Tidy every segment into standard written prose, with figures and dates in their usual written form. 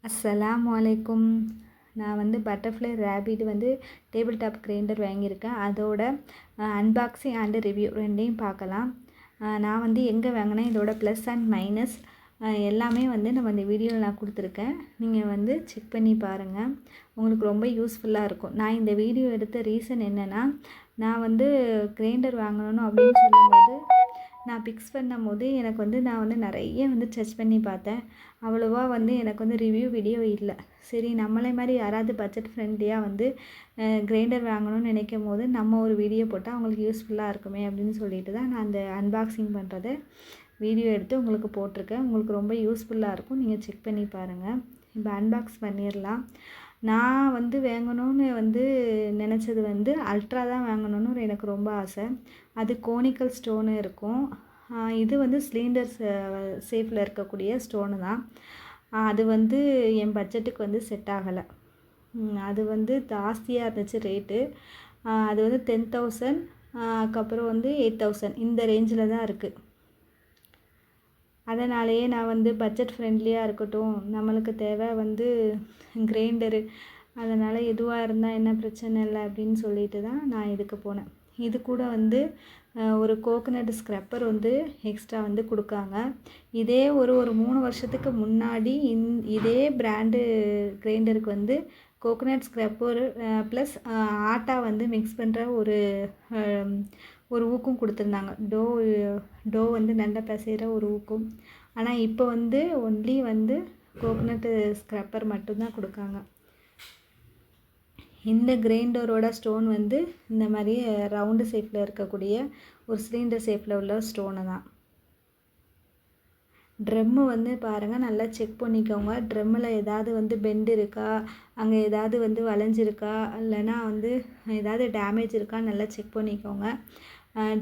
அஸ்ஸலாமு அலைக்கும். நான் வந்து பட்டர்ஃப்ளை ரேபிட் வந்து டேபிள் டாப் கிரைண்டர் வாங்கியிருக்கேன். அதோட அன்பாக்சிங் அண்டு ரிவ்யூ ரெண்டையும் பார்க்கலாம். நான் வந்து எங்கே வாங்கினேன், இதோட ப்ளஸ் அண்ட் மைனஸ் எல்லாமே வந்து நம்ம இந்த வீடியோவில் நான் கொடுத்துருக்கேன். நீங்கள் வந்து செக் பண்ணி பாருங்கள், உங்களுக்கு ரொம்ப யூஸ்ஃபுல்லாக இருக்கும். நான் இந்த வீடியோ எடுத்த ரீசன் என்னென்னா, நான் வந்து கிரைண்டர் வாங்கணும் அப்படின்னு சொல்லும்போது நான் பிக்ஸ் பண்ணும்போது எனக்கு வந்து நான் வந்து நிறைய வந்து சர்ச் பண்ணி பார்த்தேன். அவ்வளோவா வந்து எனக்கு வந்து ரிவ்யூ வீடியோ இல்லை. சரி, நம்மளே மாதிரி யாராவது பட்ஜெட் ஃப்ரெண்ட்லியாக வந்து கிரைண்டர் வாங்கணும்னு நினைக்கும் போது நம்ம ஒரு வீடியோ போட்டால் அவங்களுக்கு யூஸ்ஃபுல்லாக இருக்குமே அப்படின்னு சொல்லிட்டு தான் நான் அந்த அன்பாக்சிங் பண்ணுறத வீடியோ எடுத்து உங்களுக்கு போட்டிருக்கேன். உங்களுக்கு ரொம்ப யூஸ்ஃபுல்லாக இருக்கும், நீங்கள் செக் பண்ணி பாருங்கள். இப்போ அன்பாக்ஸ் பண்ணிடலாம். நான் வந்து வாங்கணும்னு வந்து நினச்சது வந்து அல்ட்ரா தான் வாங்கணும்னு எனக்கு ரொம்ப ஆசை. அது கோனிக்கல் ஸ்டோனு இருக்கும். இது வந்து சிலிண்டர் சேஃபில் இருக்கக்கூடிய ஸ்டோனு தான். அது வந்து என் பட்ஜெட்டுக்கு வந்து செட் ஆகலை. அது வந்து ஜாஸ்தியாக இருந்துச்சு ரேட்டு. அது வந்து 10,000 அதுக்கப்புறம் வந்து 8,000 இந்த ரேஞ்சில் தான் இருக்குது. அதனாலேயே நான் வந்து பட்ஜெட் ஃப்ரெண்ட்லியாக இருக்கட்டும், நம்மளுக்கு தேவை வந்து கிரைண்டரு, அதனால் எதுவாக இருந்தால் என்ன பிரச்சனை இல்லை அப்படின்னு சொல்லிட்டு தான் நான் இதுக்கு போனேன். இது கூட வந்து ஒரு கோகனட் ஸ்க்ரப்பர் வந்து எக்ஸ்ட்ரா வந்து கொடுக்காங்க. இதே ஒரு 3 வருஷத்துக்கு முன்னாடி இதே பிராண்டு கிரைண்டருக்கு வந்து கோகனட் ஸ்க்ரப்பர் ப்ளஸ் ஆட்டா வந்து மிக்ஸ் பண்ணுற ஒரு ஊக்கும் கொடுத்துருந்தாங்க. டோ வந்து நல்லா பிசைகிற ஒரு ஊக்கும். ஆனால் இப்போ வந்து ஒன்லி வந்து கோகனட்டு ஸ்க்ரப்பர் மட்டும்தான் கொடுக்காங்க. இந்த கிரைண்டரோட ஸ்டோன் வந்து இந்த மாதிரி ரவுண்டு ஷேப்பில் இருக்கக்கூடிய ஒரு சிலிண்டர் ஷேப்பில் உள்ள ஸ்டோனு தான். ட்ரம்மு வந்து பாருங்கள், நல்லா செக் பண்ணிக்கோங்க. ட்ரம்மில் ஏதாவது வந்து பெண்டு இருக்கா, அங்கே ஏதாவது வந்து வளைஞ்சிருக்கா, இல்லைன்னா வந்து ஏதாவது டேமேஜ் இருக்கா நல்லா செக் பண்ணிக்கோங்க.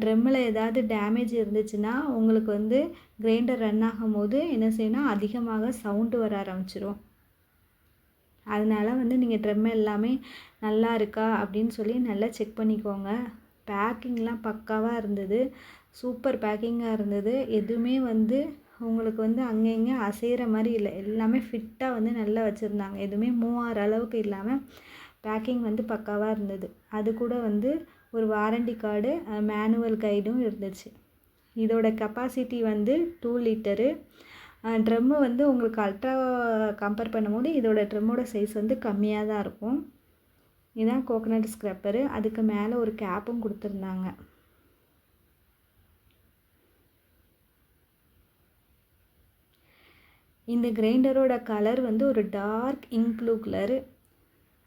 ட்ரம்மில் ஏதாவது டேமேஜ் இருந்துச்சுன்னா உங்களுக்கு வந்து கிரைண்டர் ரன் ஆகும் போது என்ன செய்யணும், அதிகமாக சவுண்டு வர ஆரம்பிச்சிடும். அதனால் வந்து நீங்கள் ட்ரம் எல்லாமே நல்லா இருக்கா அப்படின்னு சொல்லி நல்லா செக் பண்ணிக்கோங்க. பேக்கிங்லாம் பக்காவாக இருந்தது, சூப்பர் பேக்கிங்காக இருந்தது. எதுவுமே வந்து உங்களுக்கு வந்து அங்கே இங்கே அசைகிற மாதிரி இல்லை, எல்லாமே ஃபிட்டாக வந்து நல்லா வச்சுருந்தாங்க. எதுவுமே மூவ் ஆகிற அளவுக்கு இல்லாமல் பேக்கிங் வந்து பக்காவாக இருந்தது. அது கூட வந்து ஒரு வாரண்டி கார்டு, மேனுவல் கைடும் இருந்துச்சு. இதோட கெப்பாசிட்டி வந்து 2 லிட்டரு. ட்ரம்மு வந்து உங்களுக்கு அல்ட்ரா கம்பேர் பண்ணும்போது இதோட ட்ரம்மோட சைஸ் வந்து கம்மியாக தான் இருக்கும். இதுதான் கோகனட் ஸ்க்ரப்பரு. அதுக்கு மேலே ஒரு கேப்பும் கொடுத்துருந்தாங்க. இந்த கிரைண்டரோட கலர் வந்து ஒரு டார்க் இங்க் ப்ளூ கலரு.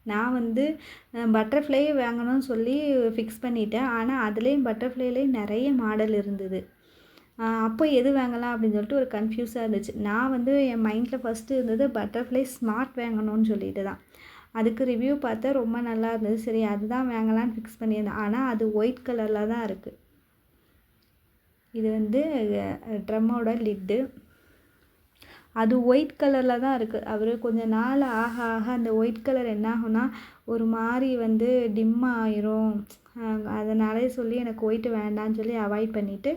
நான் வந்து பட்டர்ஃப்ளை வாங்கணும்னு சொல்லி ஃபிக்ஸ் பண்ணிட்டேன். ஆனால் அதுலேயும் பட்டர்ஃப்ளைலேயும் நிறைய மாடல் இருந்தது. அப்போ எது வாங்கலாம் அப்படின்னு சொல்லிட்டு ஒரு கன்ஃபியூஸாக இருந்துச்சு. நான் வந்து என் மைண்டில் ஃபஸ்ட்டு இருந்தது பட்டர்ஃப்ளை ஸ்மார்ட் வாங்கணும்னு சொல்லிட்டு தான். அதுக்கு ரிவ்யூ பார்த்தா ரொம்ப நல்லா இருந்தது. சரி, அதுதான் வாங்கலான்னு ஃபிக்ஸ் பண்ணியிருந்தேன். ஆனால் அது ஒயிட் கலரில் தான் இருக்குது. இது வந்து ட்ரம்மோட லிட்டு. அது ஒயிட் கலரில் தான் இருக்குது. அவர் கொஞ்சம் நாள் ஆக ஆக அந்த ஒயிட் கலர் என்ன ஆகும்னா ஒரு மாதிரி வந்து டிம் ஆயிரும். அதனாலே சொல்லி எனக்கு ஒயிட்டு வேண்டான்னு சொல்லி அவாய்ட் பண்ணிவிட்டு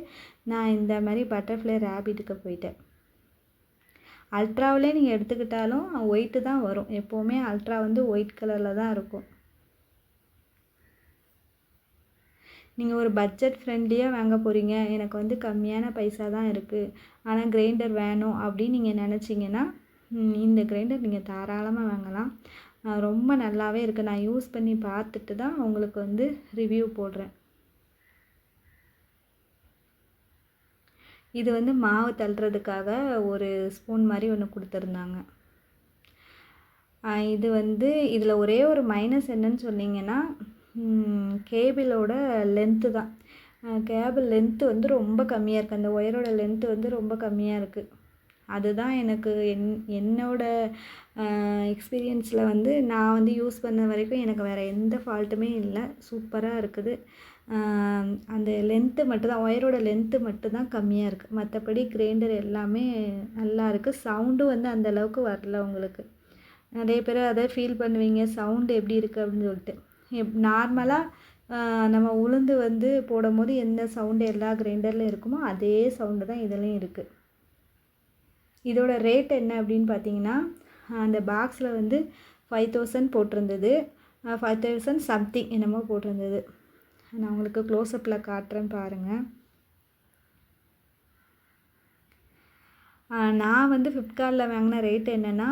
நான் இந்த மாதிரி பட்டர்ஃப்ளை ரேபிட்டுக்கு போயிட்டேன். அல்ட்ராவிலே நீங்கள் எடுத்துக்கிட்டாலும் ஒயிட்டு தான் வரும். எப்போவுமே அல்ட்ரா வந்து ஒயிட் கலரில் தான் இருக்கும். நீங்கள் ஒரு பட்ஜெட் ஃப்ரெண்ட்லியாக வாங்க போகிறீங்க, எனக்கு வந்து கம்மியான பைசா தான் இருக்குது, ஆனால் கிரைண்டர் வேணும் அப்படின்னு நீங்கள் நினச்சிங்கன்னா இந்த கிரைண்டர் நீங்கள் தாராளமாக வாங்கலாம். ரொம்ப நல்லாவே இருக்குது. நான் யூஸ் பண்ணி பார்த்துட்டு தான் உங்களுக்கு வந்து ரிவ்யூ போடுறேன். இது வந்து மாவு தள்ளுறதுக்காக ஒரு ஸ்பூன் மாதிரி ஒன்று கொடுத்துருந்தாங்க. இது வந்து இதில் ஒரே ஒரு மைனஸ் என்னன்னு சொன்னீங்கன்னா கேபிளோட லென்த்து தான். கேபிள் லென்த்து வந்து ரொம்ப கம்மியாக இருக்குது. அந்த ஒயரோட லென்த்து வந்து ரொம்ப கம்மியாக இருக்குது. அதுதான் எனக்கு என்னோட எக்ஸ்பீரியன்ஸில் வந்து நான் வந்து யூஸ் பண்ண வரைக்கும் எனக்கு வேறு எந்த ஃபால்ட்டுமே இல்லை, சூப்பராக இருக்குது. அந்த லென்த்து மட்டும்தான், ஒயரோட லென்த்து மட்டும்தான் கம்மியாக இருக்குது. மற்றபடி கிரைண்டர் எல்லாமே நல்லா இருக்குது. சவுண்டும் வந்து அந்தளவுக்கு வரல. உங்களுக்கு நிறைய பேர் அதை ஃபீல் பண்ணுவீங்க, சவுண்டு எப்படி இருக்குது அப்படின்னு சொல்லிட்டு. நார்மலாக நம்ம உளுந்து வந்து போடும்போது எந்த சவுண்டு எல்லா கிரைண்டர்லையும் இருக்குமோ அதே சவுண்டு தான் இதுலேயும் இருக்குது. இதோட ரேட் என்ன அப்படின்னு பார்த்தீங்கன்னா அந்த பாக்ஸில் வந்து 5000 போட்டிருந்தது. 5000 சம்திங் என்னமோ போட்டிருந்தது. நான் உங்களுக்கு க்ளோஸ்அப்பில் காட்டுறேன் பாருங்கள். நான் வந்து ஃப்ளிப்கார்ட்டில் வாங்கின ரேட் என்னென்னா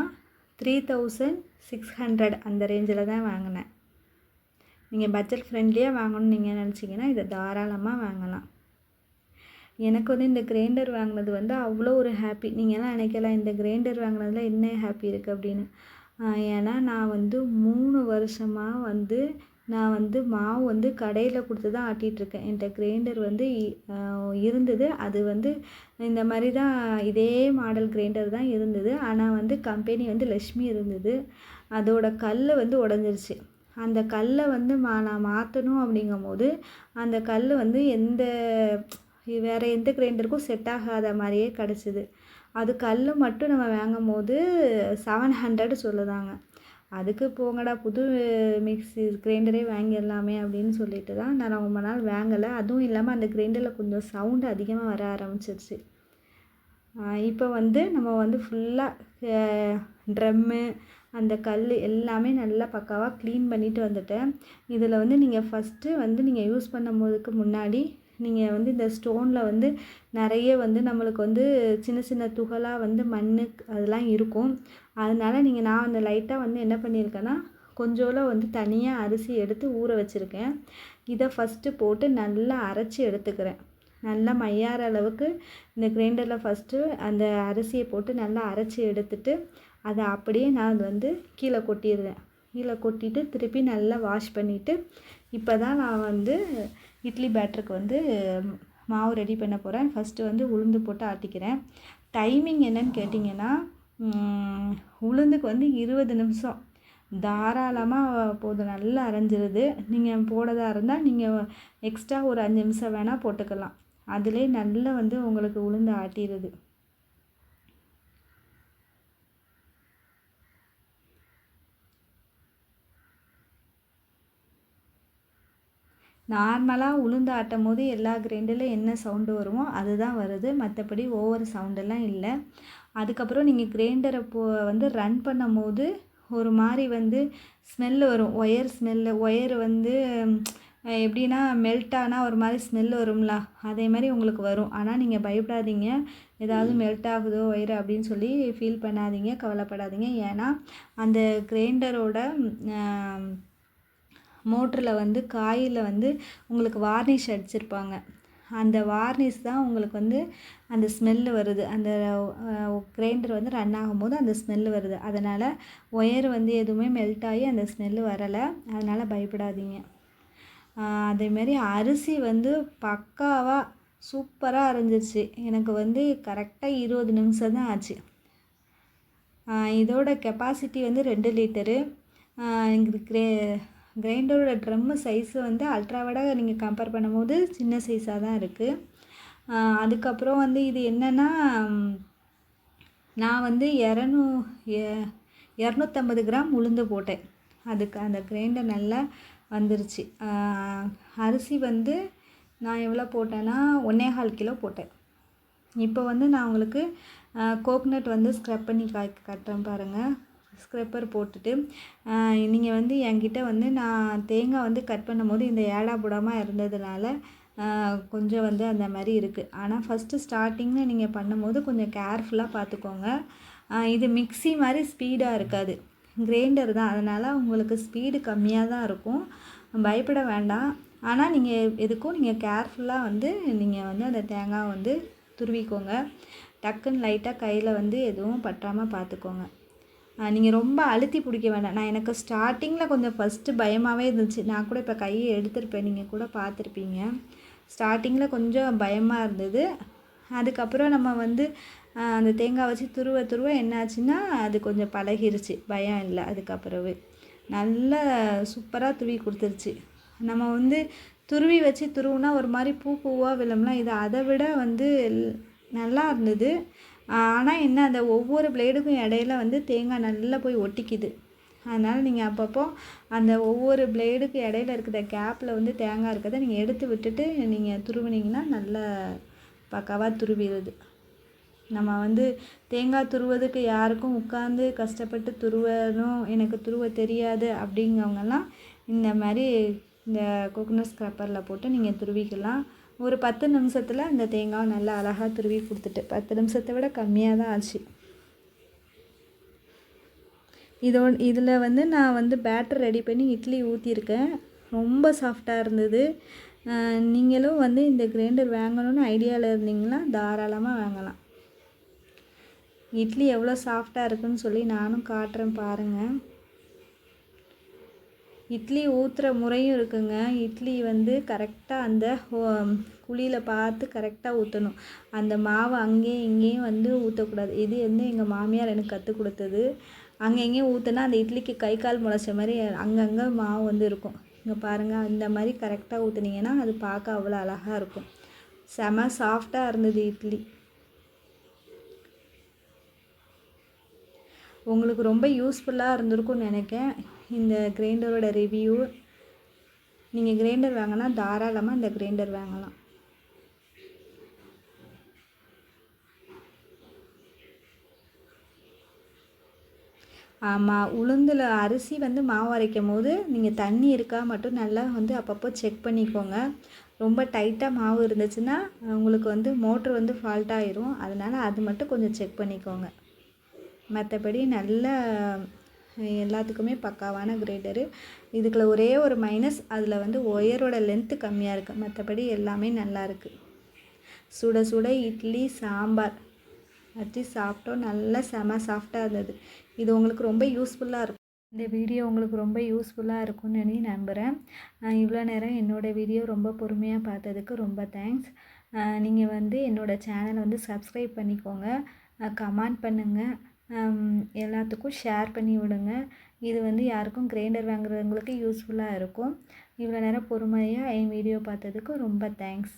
3600 அந்த ரேஞ்சில் தான் வாங்கினேன். நீங்கள் பட்ஜெட் ஃப்ரெண்ட்லியாக வாங்கணும்னு நீங்கள் நினச்சிங்கன்னா இதை தாராளமாக வாங்கலாம். எனக்கு வந்து இந்த கிரைண்டர் வாங்கினது வந்து அவ்வளோ ஒரு ஹாப்பி. நீங்கள்லாம் நினைக்கலாம் இந்த கிரைண்டர் வாங்கினதுல என்ன ஹாப்பி இருக்குது அப்படின்னு. ஏன்னா நான் வந்து 3 வருஷமாக வந்து நான் வந்து மாவு வந்து கடையில் கொடுத்து தான் ஆட்டிகிட்ருக்கேன். என்கிட்ட கிரைண்டர் வந்து இருந்தது. அது வந்து இந்த மாதிரி தான் இதே மாடல் கிரைண்டர் தான் இருந்தது. ஆனால் வந்து கம்பெனி வந்து லக்ஷ்மி இருந்தது. அதோட கல் வந்து உடஞ்சிருச்சு. அந்த கல்லை வந்து நான் மாற்றணும் அப்படிங்கும்போது அந்த கல் வந்து வேறு எந்த கிரைண்டருக்கும் செட் ஆகாத மாதிரியே கிடச்சிது. அது கல் மட்டும் நம்ம வாங்கும்போது 700 சொல்லுதாங்க. அதுக்கு போங்கடா புது மிக்ஸி கிரைண்டரே வாங்கிடலாமே அப்படின்னு சொல்லிட்டு தான் நான் ரொம்ப நாள் வாங்கலை. அதுவும் இல்லாமல் அந்த கிரைண்டரில் கொஞ்சம் சவுண்டு அதிகமாக வர ஆரம்பிச்சிருச்சு. இப்போ வந்து நம்ம வந்து ஃபுல்லாக ட்ரம்மு அந்த கல் எல்லாமே நல்லா பக்காவாக க்ளீன் பண்ணிவிட்டு வந்துட்டேன். இதில் வந்து நீங்கள் ஃபஸ்ட்டு வந்து நீங்கள் யூஸ் பண்ணும்போதுக்கு முன்னாடி நீங்கள் வந்து இந்த ஸ்டோனில் வந்து நிறைய வந்து நம்மளுக்கு வந்து சின்ன சின்ன துகளாக வந்து மண் அதெல்லாம் இருக்கும். அதனால் நான் வந்து லைட்டாக வந்து என்ன பண்ணியிருக்கேன்னா கொஞ்சோல வந்து தனியாக அரிசி எடுத்து ஊற வச்சுருக்கேன். இதை ஃபஸ்ட்டு போட்டு நல்லா அரைச்சி எடுத்துக்கிறேன். நல்லா மையாற அளவுக்கு இந்த கிரைண்டரில் ஃபஸ்ட்டு அந்த அரிசியை போட்டு நல்லா அரைச்சி எடுத்துட்டு அதை அப்படியே நான் வந்து கீழே கொட்டிடுறேன். கீழே கொட்டிட்டு திருப்பி நல்லா வாஷ் பண்ணிவிட்டு இப்போ தான் நான் வந்து இட்லி பேட்டருக்கு வந்து மாவு ரெடி பண்ண போகிறேன். ஃபஸ்ட்டு வந்து உளுந்து போட்டு ஆட்டிக்கிறேன். டைமிங் என்னன்னு கேட்டிங்கன்னா உளுந்துக்கு வந்து 20 நிமிஷம் தாராளமாக போதும். நல்லா அரைஞ்சிருது. நீங்கள் போடுறதா இருந்தால் நீங்கள் எக்ஸ்ட்ரா ஒரு 5 நிமிஷம் வேணால் போட்டுக்கலாம். அதிலே நல்லா வந்து உங்களுக்கு உளுந்து ஆட்டிடுது. நார்மலாக உளுந்து ஆட்டும் போது எல்லா கிரைண்டரில் என்ன சவுண்டு வருமோ அதுதான் வருது. மற்றபடி ஓவர் சவுண்டெல்லாம் இல்லை. அதுக்கப்புறம் நீங்கள் கிரைண்டரை வந்து ரன் பண்ணும் போது ஒரு மாதிரி வந்து ஸ்மெல்லு வரும். Wire smell. ஒயர் வந்து எப்படின்னா மெல்ட் ஆனால் ஒரு மாதிரி ஸ்மெல் வரும்ல, அதே மாதிரி உங்களுக்கு வரும். ஆனால் நீங்கள் பயப்படாதீங்க, ஏதாவது மெல்ட் ஆகுதோ ஒயர் அப்படின்னு சொல்லி ஃபீல் பண்ணாதீங்க, கவலைப்படாதீங்க. ஏன்னா அந்த கிரைண்டரோட மோட்டரில் வந்து காயில் வந்து உங்களுக்கு வார்னிஷ் அடிச்சிருப்பாங்க. அந்த வார்னிஷ் தான் உங்களுக்கு வந்து அந்த ஸ்மெல்லு வருது. அந்த கிரைண்டர் வந்து ரன் ஆகும்போது அந்த ஸ்மெல்லு வருது. அதனால் ஒயர் வந்து எதுவுமே மெல்ட் ஆகி அந்த ஸ்மெல்லு வரலை. அதனால் பயப்படாதீங்க. அதேமாரி அரிசி வந்து பக்காவாக சூப்பராக அரைஞ்சிருச்சு. எனக்கு வந்து கரெக்டாக 20 நிமிஷம் தான் ஆச்சு. இதோட கெப்பாசிட்டி வந்து 2 லிட்டரு. கிரைண்டரோட ட்ரம்மு சைஸு வந்து அல்ட்ராவோட நீங்கள் கம்பேர் பண்ணும்போது சின்ன சைஸாக தான் இருக்குது. அதுக்கப்புறம் வந்து இது என்னென்னா நான் வந்து 250 கிராம் உளுந்து போட்டேன். அதுக்கு அந்த கிரைண்டர் நல்லா வந்துருச்சு. அரிசி வந்து நான் எவ்வளோ போட்டேன்னா 1.25 கிலோ போட்டேன். இப்போ வந்து நான் உங்களுக்கு கோக்னட் வந்து ஸ்க்ரப் பண்ணி காட்டுறேன் பாருங்கள். ஸ்க்ரப்பர் போட்டுட்டு நீங்கள் வந்து என்கிட்ட வந்து நான் தேங்காய் வந்து கட் பண்ணும்போது இந்த ஏடா புடாமல் இருந்ததுனால கொஞ்சம் வந்து அந்த மாதிரி இருக்குது. ஆனால் ஃபஸ்ட்டு ஸ்டார்டிங்கில் நீங்கள் பண்ணும்போது கொஞ்சம் கேர்ஃபுல்லாக பார்த்துக்கோங்க. இது மிக்ஸி மாதிரி ஸ்பீடாக இருக்காது, கிரைண்டர் தான். அதனால் உங்களுக்கு ஸ்பீடு கம்மியாக தான் இருக்கும். பயப்பட வேண்டாம். ஆனால் நீங்கள் எதுக்கும் நீங்கள் கேர்ஃபுல்லாக வந்து நீங்கள் வந்து அந்த தேங்காய் வந்து துருவிக்கோங்க. டக்குன்னு லைட்டாக கையில் வந்து எதுவும் பற்றாமல் பார்த்துக்கோங்க. நீங்கள் ரொம்ப அழுத்தி பிடிக்க வேண்டாம். எனக்கு ஸ்டார்டிங்கில் கொஞ்சம் ஃபஸ்ட்டு பயமாகவே இருந்துச்சு. நான் கூட இப்போ கையை எடுத்திருப்பேன், நீங்கள் கூட பார்த்துருப்பீங்க. ஸ்டார்டிங்கில் கொஞ்சம் பயமாக இருந்தது. அதுக்கப்புறம் நம்ம வந்து அந்த தேங்காய் வச்சு துருவ என்னாச்சுன்னா அது கொஞ்சம் பழகிருச்சு, பயம் இல்லை. அதுக்கப்புறவே நல்லா சூப்பராக துருவி கொடுத்துருச்சு. நம்ம வந்து துருவி வச்சு துருவுனா ஒரு மாதிரி பூவாக விழும்லாம். இது அதை விட வந்து நல்லா இருந்தது. ஆனால் என்ன, அந்த ஒவ்வொரு பிளேடுக்கும் இடையில வந்து தேங்காய் நல்லா போய் ஒட்டிக்குது. அதனால் நீங்கள் அப்பப்போ அந்த ஒவ்வொரு பிளேடுக்கு இடையில இருக்கிற கேப்பில் வந்து தேங்காய் இருக்கிறத நீங்கள் எடுத்து விட்டுட்டு நீங்கள் துருவினீங்கன்னா நல்லா பக்காவாக துருவிடுது. நம்ம வந்து தேங்காய் துருவதுக்கு யாருக்கும் உட்காந்து கஷ்டப்பட்டு துருவணும் எனக்கு துருவ தெரியாது அப்படிங்கவங்கெல்லாம் இந்த மாதிரி இந்த கோகோனட் ஸ்க்ரப்பரில் போட்டு நீங்கள் துருவிக்கலாம். ஒரு 10 நிமிஷத்தில் இந்த தேங்காய் நல்லா அழகாக துருவி கொடுத்துட்டு 10 நிமிஷத்தை விட கம்மியாக தான் ஆச்சு. இதில் வந்து நான் வந்து பேட்டர் ரெடி பண்ணி இட்லி ஊற்றிருக்கேன். ரொம்ப சாஃப்டாக இருந்தது. நீங்களும் வந்து இந்த கிரைண்டர் வாங்கணும்னு ஐடியாவில் இருந்தீங்கன்னா தாராளமாக வாங்கலாம். இட்லி எவ்வளோ சாஃப்டாக இருக்குன்னு சொல்லி நானும் காட்டுறேன் பாருங்கள். இட்லி ஊற்றுற முறையும் இருக்குங்க. இட்லி வந்து கரெக்டாக அந்த குழியில் பார்த்து கரெக்டாக ஊற்றணும். அந்த மாவு அங்கேயும் இங்கேயும் வந்து ஊற்றக்கூடாது. இது வந்து எங்கள் மாமியார் எனக்கு கற்றுக் கொடுத்தது. அங்கே எங்கேயும் ஊற்றினா அந்த இட்லிக்கு கை கால் முளைச்ச மாதிரி அங்கங்கே மாவு வந்து இருக்கும். இங்கே பாருங்கள், இந்த மாதிரி கரெக்டாக ஊற்றுனீங்கன்னா அது பார்க்க அவ்வளோ அழகாக இருக்கும். செம சாஃப்டாக இருந்தது இட்லி. உங்களுக்கு ரொம்ப யூஸ்ஃபுல்லாக இருந்திருக்கும்னு நினைக்கிறேன் இந்த கிரைண்டரோட ரிவ்யூ. நீங்கள் கிரைண்டர் வாங்கினா தாராளமாக இந்த கிரைண்டர் வாங்கலாம். ஆமாம், உளுந்தில் அரிசி வந்து மாவு அரைக்கும் போது நீங்கள் தண்ணி இருக்கா மட்டும் நல்லா வந்து அப்பப்போ செக் பண்ணிக்கோங்க. ரொம்ப டைட்டாக மாவு இருந்துச்சுன்னா உங்களுக்கு வந்து மோட்ரு வந்து ஃபால்ட் ஆயிரும். அதனால் அது மட்டும் கொஞ்சம் செக் பண்ணிக்கோங்க. மற்றபடி நல்ல எல்லாத்துக்குமே பக்காவான கிரைண்டரு. இதுக்குள்ள ஒரே ஒரு மைனஸ், அதில் வந்து ஒயரோட லென்த்து கம்மியாக இருக்குது. மற்றபடி எல்லாமே நல்லா இருக்குது. சுட சுட இட்லி சாம்பார் வச்சு சாப்பிட்டோம். நல்லா செம சாஃப்டாக இருந்தது. இது உங்களுக்கு ரொம்ப யூஸ்ஃபுல்லாக இருக்கும். இந்த வீடியோ உங்களுக்கு ரொம்ப யூஸ்ஃபுல்லாக இருக்கும்னு நம்புகிறேன். இவ்வளோ நேரம் என்னோடய வீடியோ ரொம்ப பொறுமையாக பார்த்ததுக்கு ரொம்ப தேங்க்ஸ். நீங்கள் வந்து என்னோடய சேனலை வந்து சப்ஸ்கிரைப் பண்ணிக்கோங்க, கமெண்ட் பண்ணுங்கள், எல்லாத்துக்கும் ஷேர் பண்ணி விடுங்க. இது வந்து யாருக்கும் கிரைண்டர் வாங்குறவங்களுக்கு யூஸ்ஃபுல்லாக இருக்கும். இவ்வளோ நேரம் பொறுமையாக என் வீடியோ பார்த்ததுக்கு ரொம்ப தேங்க்ஸ்.